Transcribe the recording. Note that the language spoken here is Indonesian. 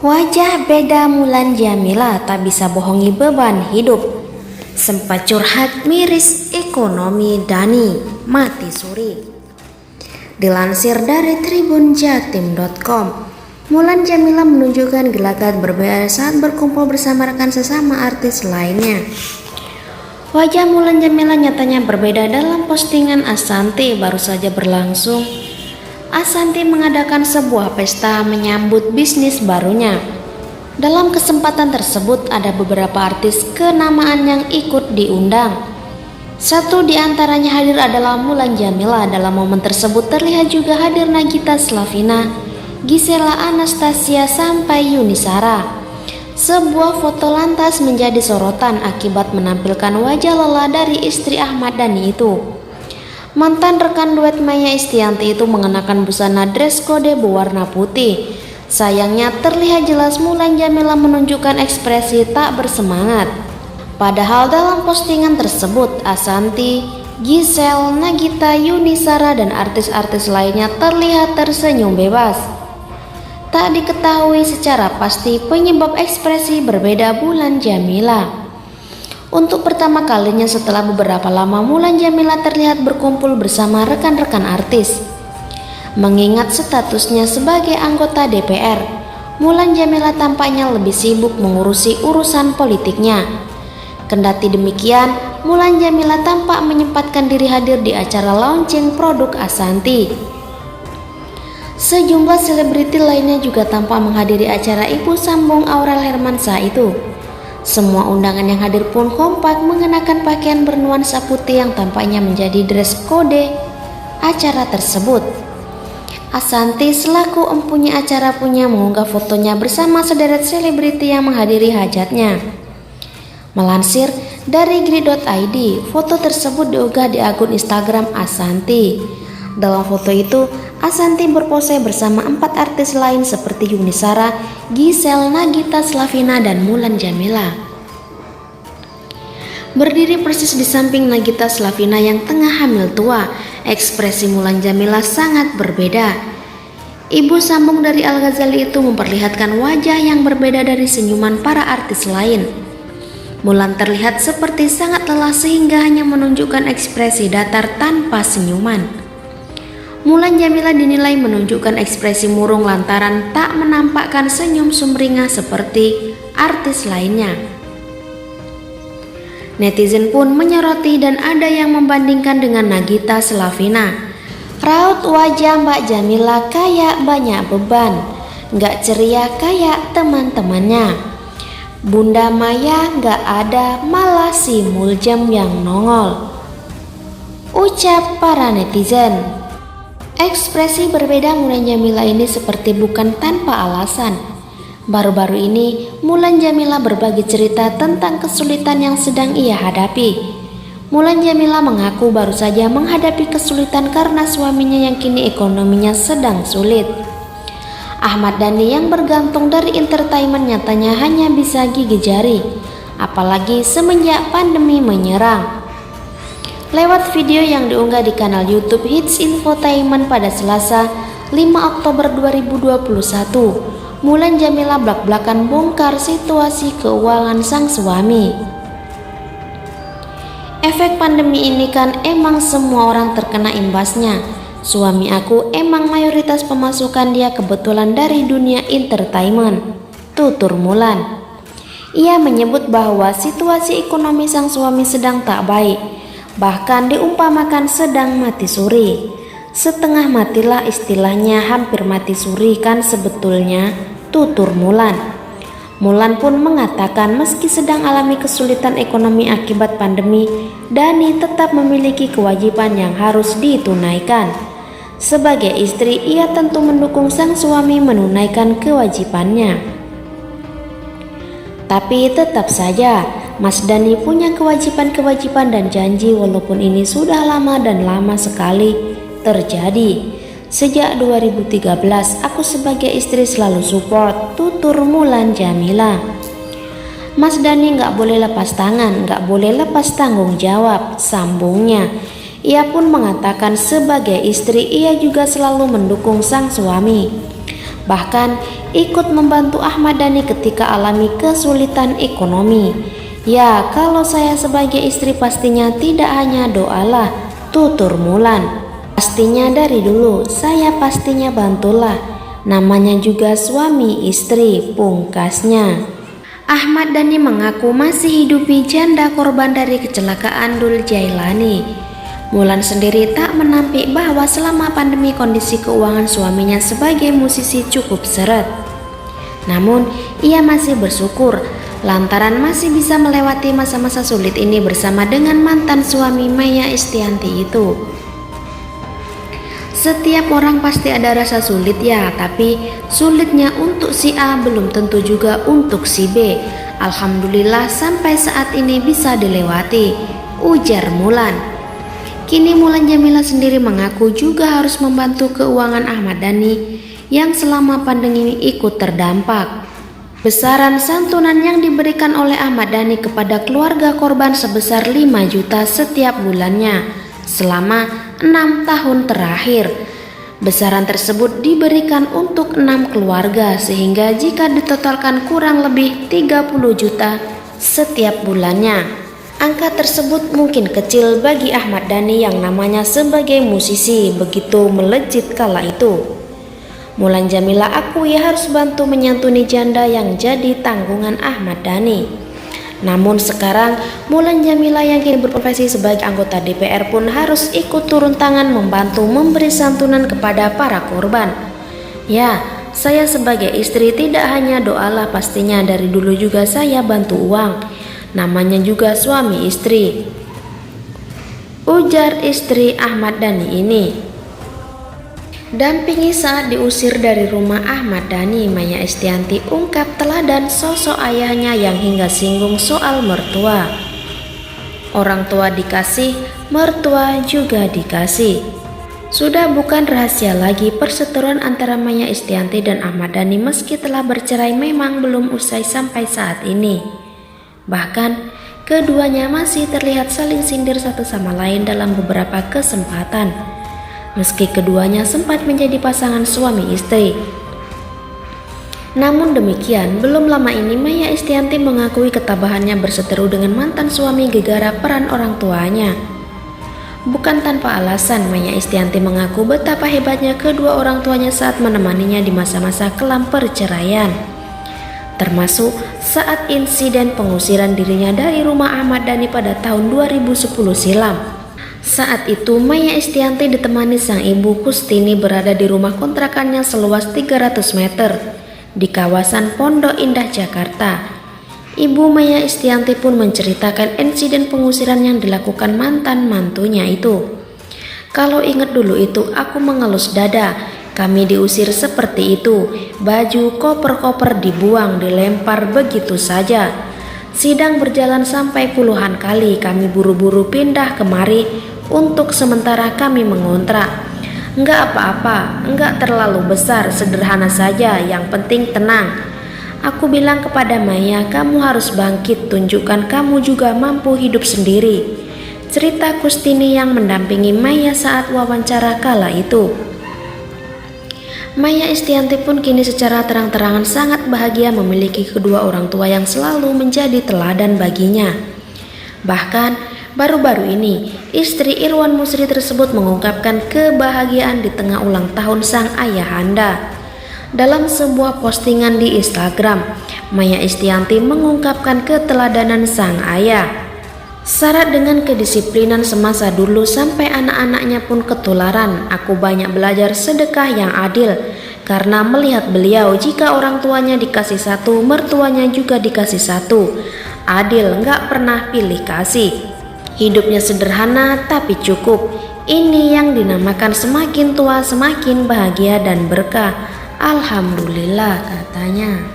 Wajah beda Mulan Jameela tak bisa bohongi beban hidup. Sempat curhat miris ekonomi Dhani mati suri. Dilansir dari tribunjatim.com, Mulan Jameela menunjukkan gelagat berbeda saat berkumpul bersama rekan sesama artis lainnya. Wajah Mulan Jameela nyatanya berbeda dalam postingan Ashanty baru saja berlangsung. Ashanty mengadakan sebuah pesta menyambut bisnis barunya. Dalam kesempatan tersebut ada beberapa artis kenamaan yang ikut diundang. Satu di antaranya hadir adalah Mulan Jameela. Dalam momen tersebut terlihat juga hadir Nagita Slavina, Gisela Anastasia sampai Yuni Shara. Sebuah foto lantas menjadi sorotan akibat menampilkan wajah lelah dari istri Ahmad Dhani itu. Mantan rekan duet Maya Estianty itu mengenakan busana dress code berwarna putih. Sayangnya terlihat jelas Mulan Jameela menunjukkan ekspresi tak bersemangat. Padahal dalam postingan tersebut Ashanty, Giselle, Nagita, Yuni Shara dan artis-artis lainnya terlihat tersenyum bebas. Tak diketahui secara pasti penyebab ekspresi berbeda Mulan Jameela. Untuk pertama kalinya setelah beberapa lama Mulan Jameela terlihat berkumpul bersama rekan-rekan artis. Mengingat statusnya sebagai anggota DPR, Mulan Jameela tampaknya lebih sibuk mengurusi urusan politiknya. Kendati demikian, Mulan Jameela tampak menyempatkan diri hadir di acara launching produk Ashanty. Sejumlah selebriti lainnya juga tampak menghadiri acara ibu sambung Aurel Hermansyah itu. Semua undangan yang hadir pun kompak mengenakan pakaian bernuansa putih yang tampaknya menjadi dress code acara tersebut. Ashanty selaku empunya acara punya mengunggah fotonya bersama sederet selebriti yang menghadiri hajatnya. Melansir dari grid.id, foto tersebut diunggah di akun Instagram Ashanty. Dalam foto itu, Ashanty berpose bersama 4 artis lain seperti Yuni Shara, Giselle, Nagita Slavina, dan Mulan Jameela. Berdiri persis di samping Nagita Slavina yang tengah hamil tua, ekspresi Mulan Jameela sangat berbeda. Ibu sambung dari Al Ghazali itu memperlihatkan wajah yang berbeda dari senyuman para artis lain. Mulan terlihat seperti sangat lelah sehingga hanya menunjukkan ekspresi datar tanpa senyuman. Mulan Jameela dinilai menunjukkan ekspresi murung lantaran tak menampakkan senyum sumringah seperti artis lainnya. Netizen pun menyoroti dan ada yang membandingkan dengan Nagita Slavina. Raut wajah Mbak Jameela kayak banyak beban, gak ceria kayak teman-temannya. Bunda Maya gak ada, malah si Muljem yang nongol, ucap para netizen. Ekspresi berbeda Mulan Jameela ini seperti bukan tanpa alasan. Baru-baru ini Mulan Jameela berbagi cerita tentang kesulitan yang sedang ia hadapi. Mulan Jameela mengaku baru saja menghadapi kesulitan karena suaminya yang kini ekonominya sedang sulit. Ahmad Dhani yang bergantung dari entertainment nyatanya hanya bisa gigit jari, apalagi semenjak pandemi menyerang. Lewat video yang diunggah di kanal YouTube Hits Infotainment pada Selasa 5 Oktober 2021, Mulan Jameela blak-blakan bongkar situasi keuangan sang suami. Efek pandemi ini kan emang semua orang terkena imbasnya. Suami aku emang mayoritas pemasukan dia kebetulan dari dunia entertainment, tutur Mulan. Ia menyebut bahwa situasi ekonomi sang suami sedang tak baik. Bahkan diumpamakan sedang mati suri. Setengah matilah istilahnya, hampir mati suri kan sebetulnya, tutur Mulan. Mulan pun mengatakan meski sedang alami kesulitan ekonomi akibat pandemi, Dhani tetap memiliki kewajiban yang harus ditunaikan. Sebagai istri, ia tentu mendukung sang suami menunaikan kewajibannya. Tapi tetap saja Mas Dhani punya kewajiban-kewajiban dan janji walaupun ini sudah lama dan lama sekali terjadi. Sejak 2013 aku sebagai istri selalu support, tutur Mulan Jameela. Mas Dhani gak boleh lepas tangan, gak boleh lepas tanggung jawab, sambungnya. Ia pun mengatakan sebagai istri ia juga selalu mendukung sang suami. Bahkan ikut membantu Ahmad Dhani ketika alami kesulitan ekonomi. Ya, kalau saya sebagai istri pastinya tidak hanya doalah, tutur Mulan. Pastinya dari dulu saya pastinya bantulah. Namanya juga suami istri, pungkasnya. Ahmad Dhani mengaku masih hidupi janda korban dari kecelakaan Dul Jailani. Mulan sendiri tak menampik bahwa selama pandemi kondisi keuangan suaminya sebagai musisi cukup seret. Namun ia masih bersyukur lantaran masih bisa melewati masa-masa sulit ini bersama dengan mantan suami Maya Estianty itu. Setiap orang pasti ada rasa sulit ya, tapi sulitnya untuk si A belum tentu juga untuk si B. Alhamdulillah sampai saat ini bisa dilewati, ujar Mulan. Kini Mulan Jameela sendiri mengaku juga harus membantu keuangan Ahmad Dhani yang selama pandemi ikut terdampak. Besaran santunan yang diberikan oleh Ahmad Dhani kepada keluarga korban sebesar 5 juta setiap bulannya selama 6 tahun terakhir. Besaran tersebut diberikan untuk 6 keluarga sehingga jika ditotalkan kurang lebih 30 juta setiap bulannya. Angka tersebut mungkin kecil bagi Ahmad Dhani yang namanya sebagai musisi begitu melejit kala itu. Mulan Jameela akui harus bantu menyantuni janda yang jadi tanggungan Ahmad Dhani. Namun sekarang Mulan Jameela yang kini berprofesi sebagai anggota DPR pun harus ikut turun tangan membantu memberi santunan kepada para korban. Ya, saya sebagai istri tidak hanya doalah, pastinya dari dulu juga saya bantu uang. Namanya juga suami istri, ujar istri Ahmad Dhani ini. Dampingi saat diusir dari rumah Ahmad Dhani, Maya Estianty ungkap teladan sosok ayahnya yang hingga singgung soal mertua. Orang tua dikasih, mertua juga dikasih. Sudah bukan rahasia lagi perseteruan antara Maya Estianty dan Ahmad Dhani meski telah bercerai memang belum usai sampai saat ini. Bahkan keduanya masih terlihat saling sindir satu sama lain dalam beberapa kesempatan. Meski keduanya sempat menjadi pasangan suami istri. Namun demikian, belum lama ini Maya Estianty mengakui ketabahannya berseteru dengan mantan suami gegara peran orang tuanya. Bukan tanpa alasan, Maya Estianty mengaku betapa hebatnya kedua orang tuanya saat menemaninya di masa-masa kelam perceraian. Termasuk saat insiden pengusiran dirinya dari rumah Ahmad Dhani pada tahun 2010 silam. Saat itu Maya Estianty ditemani sang ibu Kustini berada di rumah kontrakannya seluas 300 meter di kawasan Pondok Indah, Jakarta. Ibu Maya Estianty pun menceritakan insiden pengusiran yang dilakukan mantan mantunya itu. Kalau ingat dulu itu aku mengelus dada, kami diusir seperti itu, baju koper-koper dibuang, dilempar begitu saja. Sidang berjalan sampai puluhan kali, kami buru-buru pindah kemari. Untuk sementara kami mengontrak. Enggak apa-apa, enggak terlalu besar, sederhana saja, yang penting tenang. Aku bilang kepada Maya, kamu harus bangkit, tunjukkan kamu juga mampu hidup sendiri. Cerita Kustini yang mendampingi Maya saat wawancara kala itu. Maya Estianty pun kini secara terang-terangan sangat bahagia memiliki kedua orang tua yang selalu menjadi teladan baginya. Bahkan baru-baru ini, istri Irwan Musri tersebut mengungkapkan kebahagiaan di tengah ulang tahun sang ayahanda. Dalam sebuah postingan di Instagram, Maya Estianty mengungkapkan keteladanan sang ayah. Syarat dengan kedisiplinan semasa dulu sampai anak-anaknya pun ketularan. Aku banyak belajar sedekah yang adil, karena melihat beliau jika orang tuanya dikasih satu, mertuanya juga dikasih satu. Adil, nggak pernah pilih kasih. Hidupnya sederhana tapi cukup. Ini yang dinamakan semakin tua semakin bahagia dan berkah. Alhamdulillah, katanya.